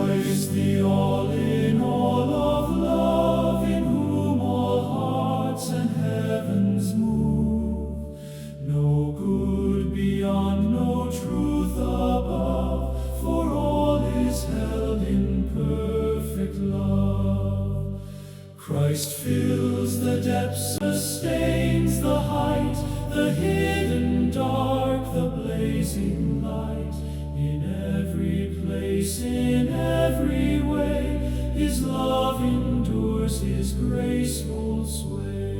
Christ, the all in all of love, in whom all hearts and heavens move. No good beyond, no truth above, for all is held in perfect love. Christ fills the depths, sustains the height, the hidden dark, the blazing light. In every place, in every way, His love endures, His grace holds sway.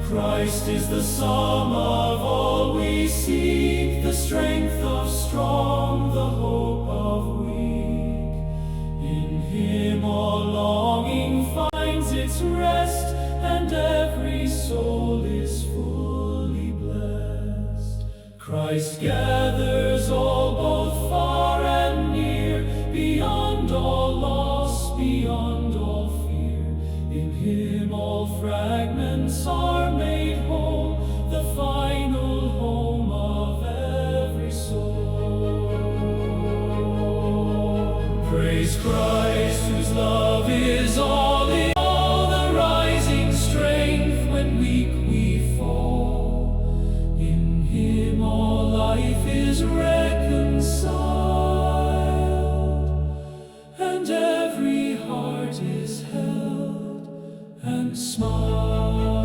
Christ is the sum of all we seek, the strength of strong, the hope of weak. In Him all longing finds its rest, and every soul is fully blessed. Christ gathers all, both far and near, beyond all loss, beyond all fear. In Him all fragments are made whole, the final home of every soul. Praise Christ, whose love is all in all, the rising strength when weak we fall. In Him all life is reconciled, and every heart is held and smiles.